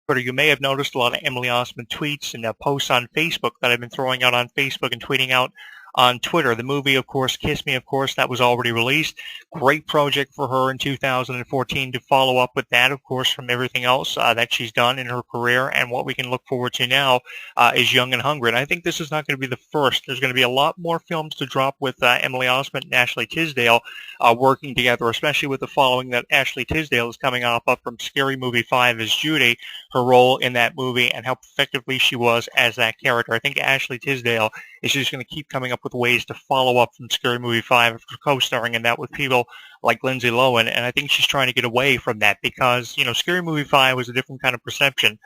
Twitter, you may have noticed a lot of Emily Osment tweets and posts on Facebook that I've been throwing out on Facebook and tweeting out on Twitter. The movie, of course, Kiss Me, of course, that was already released. Great project for her in 2014 to follow up with that, of course, from everything else that she's done in her career. And what we can look forward to now is Young and Hungry. And I think this is not going to be the first. There's going to be a lot more films to drop with Emily Osment and Ashley Tisdale working together, especially with the following that Ashley Tisdale is coming off up from Scary Movie 5 as Judy, her role in that movie and how effectively she was as that character. I think Ashley Tisdale is just going to keep coming up with ways to follow up from Scary Movie 5 after co-starring in that with people like Lindsay Lohan, and I think she's trying to get away from that because, Scary Movie 5 was a different kind of perception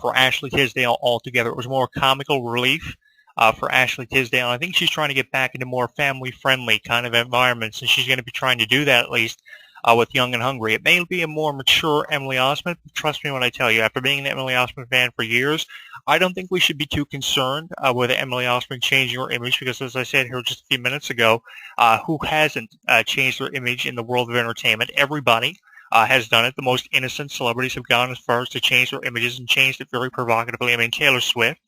for Ashley Tisdale altogether. It was more comical relief for Ashley Tisdale. I think she's trying to get back into more family-friendly kind of environments, and she's going to be trying to do that at least with Young and Hungry. It may be a more mature Emily Osment, but trust me when I tell you, after being an Emily Osment fan for years, I don't think we should be too concerned with Emily Osment changing her image because, as I said here just a few minutes ago, who hasn't changed their image in the world of entertainment? Everybody has done it. The most innocent celebrities have gone as far as to change their images and changed it very provocatively. I mean, Taylor Swift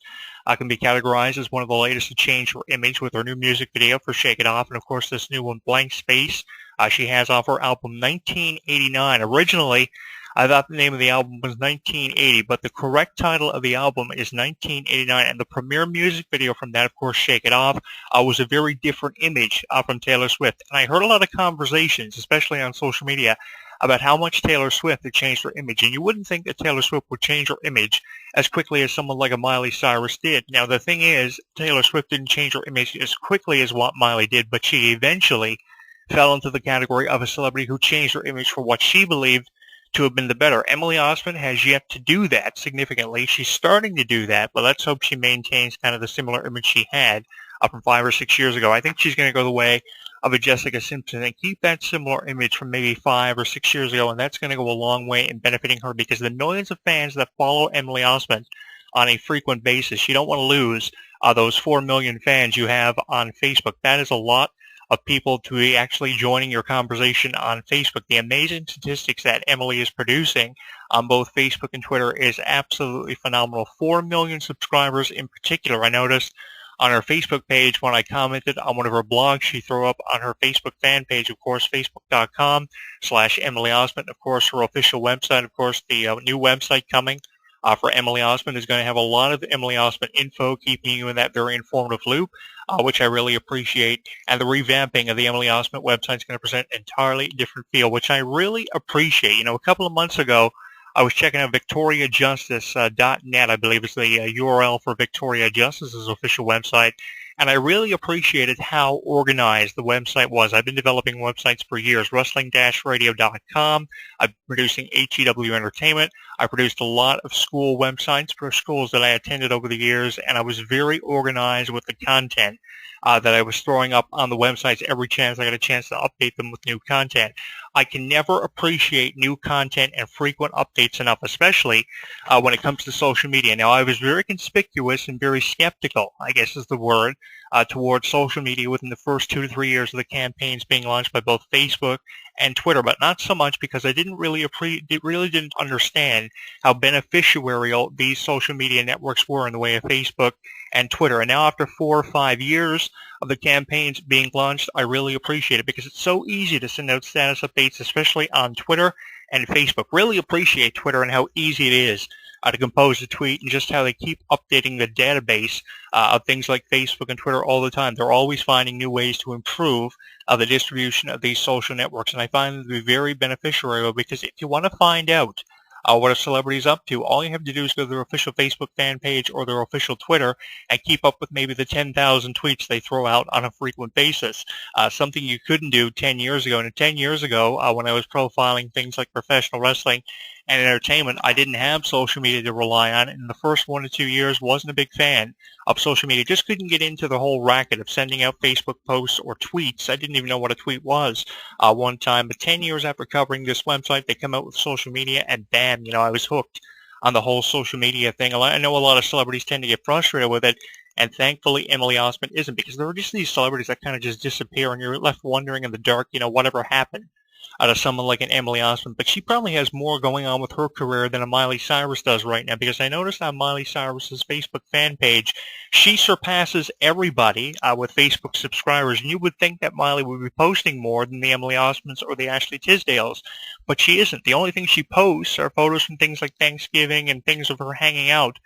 can be categorized as one of the latest to change her image with her new music video for Shake It Off, and of course this new one, Blank Space, she has off her album 1989. Originally, I thought the name of the album was 1980, but the correct title of the album is 1989, and the premiere music video from that, of course, Shake It Off, was a very different image from Taylor Swift. And I heard a lot of conversations, especially on social media, about how much Taylor Swift had changed her image. And you wouldn't think that Taylor Swift would change her image as quickly as someone like a Miley Cyrus did. Now, the thing is, Taylor Swift didn't change her image as quickly as what Miley did, but she eventually fell into the category of a celebrity who changed her image for what she believed to have been the better. Emily Osment has yet to do that significantly. She's starting to do that, but let's hope she maintains kind of the similar image she had up from 5 or 6 years ago. I think she's going to go the way of a Jessica Simpson and keep that similar image from maybe 5 or 6 years ago, and that's going to go a long way in benefiting her because the millions of fans that follow Emily Osment on a frequent basis, you don't want to lose those 4 million fans you have on Facebook. That is a lot of people to be actually joining your conversation on Facebook. The amazing statistics that Emily is producing on both Facebook and Twitter is absolutely phenomenal. 4 million subscribers in particular. I noticed on her Facebook page when I commented on one of her blogs she threw up on her Facebook fan page, of course, facebook.com/Emily Osment. Of course, her official website, of course, the new website coming for Emily Osment is going to have a lot of Emily Osment info, keeping you in that very informative loop, which I really appreciate. And the revamping of the Emily Osment website is going to present an entirely different feel, which I really appreciate. A couple of months ago, I was checking out VictoriaJustice.net, I believe is the URL for Victoria Justice's official website, and I really appreciated how organized the website was. I've been developing websites for years, wrestling-radio.com. I'm producing HEW Entertainment. I produced a lot of school websites for schools that I attended over the years, and I was very organized with the content that I was throwing up on the websites every chance I got a chance to update them with new content. I can never appreciate new content and frequent updates enough, especially when it comes to social media. Now, I was very conspicuous and very skeptical, I guess is the word, towards social media within the first 2 to 3 years of the campaigns being launched by both Facebook and Twitter, but not so much because I really didn't understand how beneficial these social media networks were in the way of Facebook and Twitter. And now after 4 or 5 years of the campaigns being launched, I really appreciate it because it's so easy to send out status updates, especially on Twitter and Facebook. Really appreciate Twitter and how easy it is to compose a tweet and just how they keep updating the database of things like Facebook and Twitter all the time. They're always finding new ways to improve the distribution of these social networks, and I find them to be very beneficial because if you want to find out what a celebrity is up to, all you have to do is go to their official Facebook fan page or their official Twitter and keep up with maybe the 10,000 tweets they throw out on a frequent basis, something you couldn't do 10 years ago. And 10 years ago, when I was profiling things like professional wrestling and entertainment, I didn't have social media to rely on. In the first 1 to 2 years, wasn't a big fan of social media. Just couldn't get into the whole racket of sending out Facebook posts or tweets. I didn't even know what a tweet was one time. But 10 years after covering this website, they come out with social media, and bam, I was hooked on the whole social media thing. I know a lot of celebrities tend to get frustrated with it, and thankfully Emily Osment isn't, because there are just these celebrities that kind of just disappear, and you're left wondering in the dark, whatever happened out of someone like an Emily Osment, but she probably has more going on with her career than a Miley Cyrus does right now, because I noticed on Miley Cyrus's Facebook fan page, she surpasses everybody with Facebook subscribers, and you would think that Miley would be posting more than the Emily Osments or the Ashley Tisdales, but she isn't. The only thing she posts are photos from things like Thanksgiving and things of her hanging out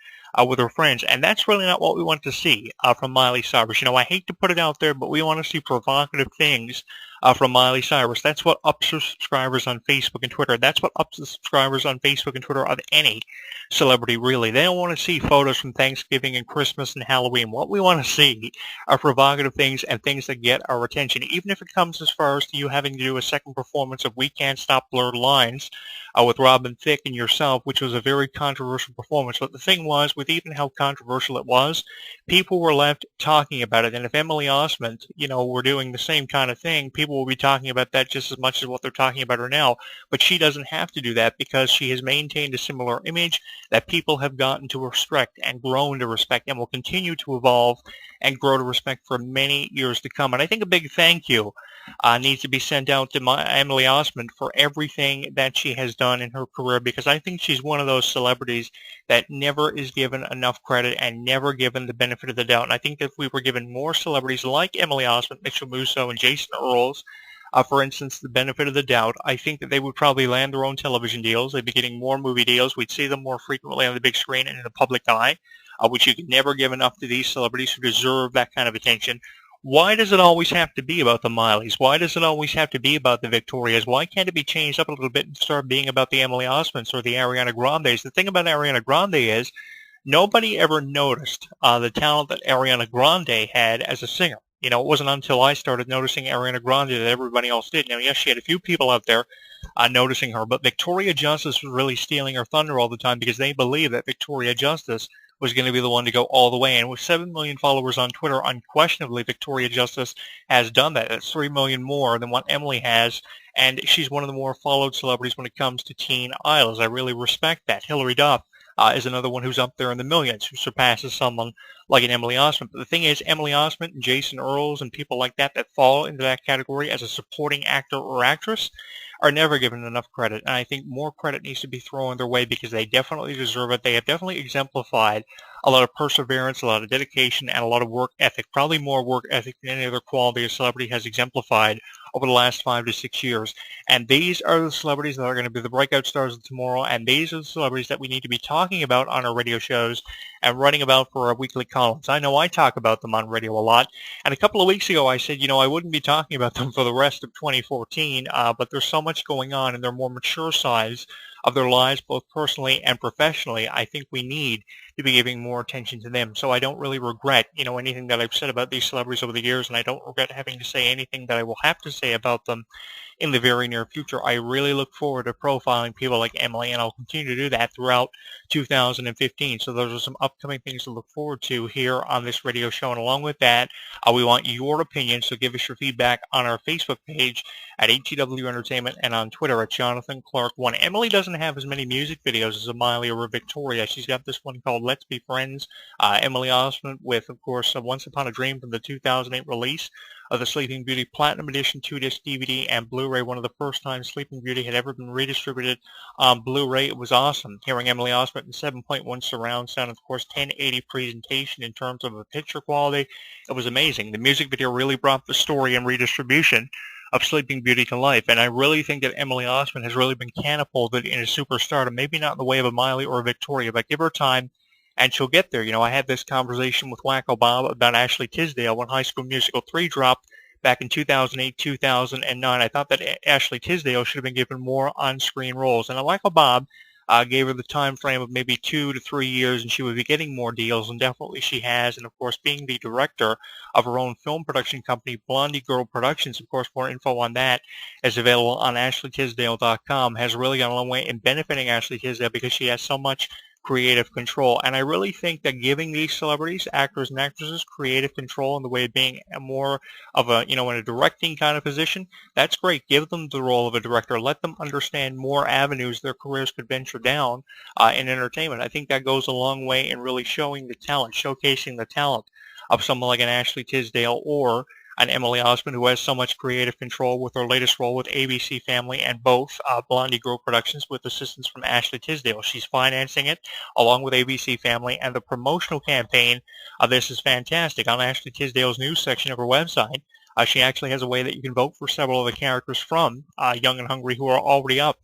with her friends, and that's really not what we want to see from Miley Cyrus. You know, I hate to put it out there, but we want to see provocative things from Miley Cyrus. That's what ups her subscribers on Facebook and Twitter. That's what ups the subscribers on Facebook and Twitter of any celebrity, really. They don't want to see photos from Thanksgiving and Christmas and Halloween. What we want to see are provocative things and things that get our attention, even if it comes as far as to you having to do a second performance of We Can't Stop Blurred Lines with Robin Thicke and yourself, which was a very controversial performance. But the thing was, with even how controversial it was, people were left talking about it. And if Emily Osment, you know, were doing the same kind of thing, people will be talking about that just as much as what they're talking about her now. But she doesn't have to do that, because she has maintained a similar image that people have gotten to respect and grown to respect, and will continue to evolve and grow to respect for many years to come. And I think a big thank you needs to be sent out to Emily Osment for everything that she has done in her career, because I think she's one of those celebrities that never is given enough credit and never given the benefit of the doubt. And I think that if we were given more celebrities like Emily Osment, Mitchell Musso, and Jason Earls, for instance, the benefit of the doubt, I think that they would probably land their own television deals. They'd be getting more movie deals. We'd see them more frequently on the big screen and in the public eye, which you could never give enough to these celebrities who deserve that kind of attention. Why does it always have to be about the Mileys? Why does it always have to be about the Victorias? Why can't it be changed up a little bit and start being about the Emily Osmonts or the Ariana Grandes? The thing about Ariana Grande is nobody ever noticed the talent that Ariana Grande had as a singer. You know, it wasn't until I started noticing Ariana Grande that everybody else did. Now, yes, she had a few people out there noticing her, but Victoria Justice was really stealing her thunder all the time, because they believed that Victoria Justice was going to be the one to go all the way. And with 7 million followers on Twitter, unquestionably, Victoria Justice has done that. That's 3 million more than what Emily has, and she's one of the more followed celebrities when it comes to teen idols. I really respect that. Hilary Duff is another one who's up there in the millions, who surpasses someone like an Emily Osment. But the thing is, Emily Osment and Jason Earls and people like that that fall into that category as a supporting actor or actress are never given enough credit. And I think more credit needs to be thrown their way, because they definitely deserve it. They have definitely exemplified a lot of perseverance, a lot of dedication, and a lot of work ethic, probably more work ethic than any other quality a celebrity has exemplified over the last 5 to 6 years. And these are the celebrities that are going to be the breakout stars of tomorrow, and these are the celebrities that we need to be talking about on our radio shows and writing about for our weekly columns. I know I talk about them on radio a lot, and a couple of weeks ago I said, you know, I wouldn't be talking about them for the rest of 2014, but there's so much going on in their more mature sides of their lives, both personally and professionally. I think we need to be giving more attention to them. So I don't really regret, you know, anything that I've said about these celebrities over the years, and I don't regret having to say anything that I will have to say about them in the very near future. I really look forward to profiling people like Emily, and I'll continue to do that throughout 2015. So those are some upcoming things to look forward to here on this radio show. And along with that, we want your opinion. So give us your feedback on our Facebook page at HEW Entertainment and on Twitter at Jonathan Clark 1. Emily doesn't have as many music videos as a Miley or a Victoria. She's got this one called Let's Be Friends. Emily Osment with, of course, Once Upon a Dream from the 2008 release of the Sleeping Beauty Platinum Edition 2-disc DVD and Blu-ray, one of the first times Sleeping Beauty had ever been redistributed on Blu-ray. It was awesome hearing Emily Osment in 7.1 surround sound, and of course 1080 presentation in terms of the picture quality. It was amazing. The music video really brought the story and redistribution of Sleeping Beauty to life, and I really think that Emily Osment has really been catapulted into superstardom, maybe not in the way of a Miley or a Victoria, but give her time and she'll get there. You know, I had this conversation with Wacko Bob about Ashley Tisdale when High School Musical 3 dropped back in 2008, 2009. I thought that Ashley Tisdale should have been given more on-screen roles. And Wacko Bob gave her the time frame of maybe 2 to 3 years, and she would be getting more deals, and definitely she has. And, of course, being the director of her own film production company, Blondie Girl Productions, of course, more info on that is available on AshleyTisdale.com, has really gone a long way in benefiting Ashley Tisdale because she has so much creative control. And I really think that giving these celebrities, actors and actresses, creative control in the way of being more of a, you know, in a directing kind of position, that's great. Give them the role of a director. Let them understand more avenues their careers could venture down in entertainment. I think that goes a long way in really showing the talent, showcasing the talent of someone like an Ashley Tisdale or on Emily Osment, who has so much creative control with her latest role with ABC Family and both Blondie Girl Productions with assistance from Ashley Tisdale. She's financing it along with ABC Family, and the promotional campaign of this is fantastic. On Ashley Tisdale's news section of her website, she actually has a way that you can vote for several of the characters from Young and Hungry who are already up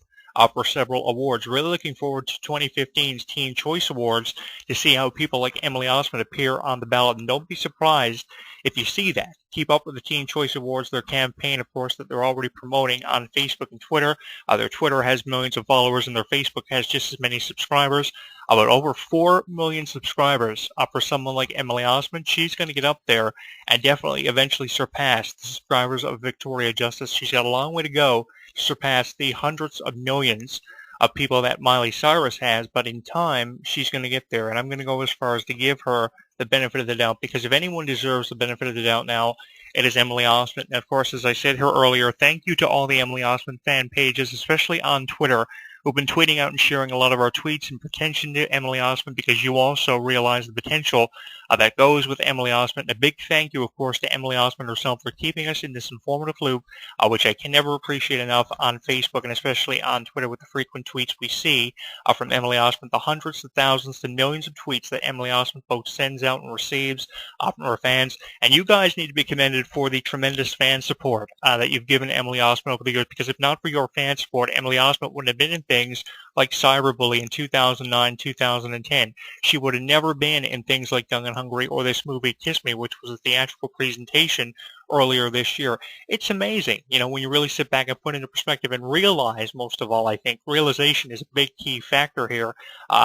for several awards. Really looking forward to 2015's Teen Choice Awards to see how people like Emily Osment appear on the ballot. And don't be surprised if you see that. Keep up with the Teen Choice Awards, their campaign, of course, that they're already promoting on Facebook and Twitter. Their Twitter has millions of followers, and their Facebook has just as many subscribers. About over 4 million subscribers for someone like Emily Osment. She's going to get up there and definitely eventually surpass the subscribers of Victoria Justice. She's got a long way to go to surpass the hundreds of millions of people that Miley Cyrus has, but in time, she's going to get there. And I'm going to go as far as to give her the benefit of the doubt, because if anyone deserves the benefit of the doubt now, it is Emily Osment. And of course, as I said here earlier, thank you to all the Emily Osment fan pages, especially on Twitter, who've been tweeting out and sharing a lot of our tweets in attention to Emily Osment, because you also realize the potential that goes with Emily Osment. And a big thank you, of course, to Emily Osment herself for keeping us in this informative loop, which I can never appreciate enough on Facebook and especially on Twitter with the frequent tweets we see from Emily Osment, the hundreds of thousands to millions of tweets that Emily Osment both sends out and receives from her fans. And you guys need to be commended for the tremendous fan support that you've given Emily Osment over the years, because if not for your fan support, Emily Osment wouldn't have been in things like Cyberbully in 2009, 2010. She would have never been in things like Young and Hungry or this movie Kiss Me, which was a theatrical presentation earlier this year. It's amazing, when you really sit back and put into perspective and realize, most of all, I think realization is a big key factor here.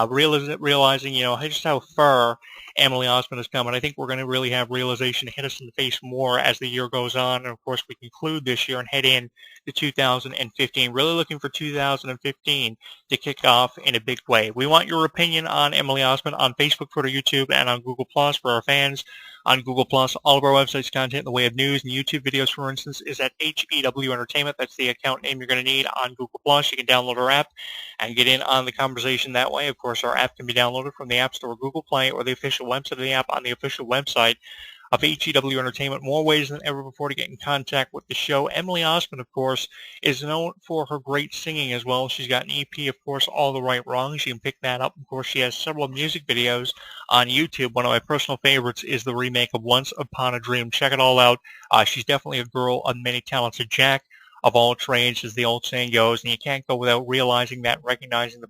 Realizing, just how far Emily Osment has come. And I think we're going to really have realization hit us in the face more as the year goes on. And of course, we conclude this year and head in to 2015. Really looking for 2015 to kick off in a big way. We want your opinion on Emily Osment on Facebook, Twitter, YouTube, and on Google Plus for our fans. On Google Plus, all of our website's content in the way of news and YouTube videos, for instance, is at HEW Entertainment. That's the account name you're going to need on Google Plus. You can download our app and get in on the conversation that way. Of course, our app can be downloaded from the App Store, Google Play, or the official website of the app on the official website of HEW Entertainment. More ways than ever before to get in contact with the show. Emily Osment, of course, is known for her great singing as well. She's got an EP, of course, All the Right Wrongs. You can pick that up. Of course, she has several music videos on YouTube. One of my personal favorites is the remake of Once Upon a Dream. Check it all out. She's definitely a girl of many talents. A jack of all trades, as the old saying goes, and you can't go without realizing that, recognizing the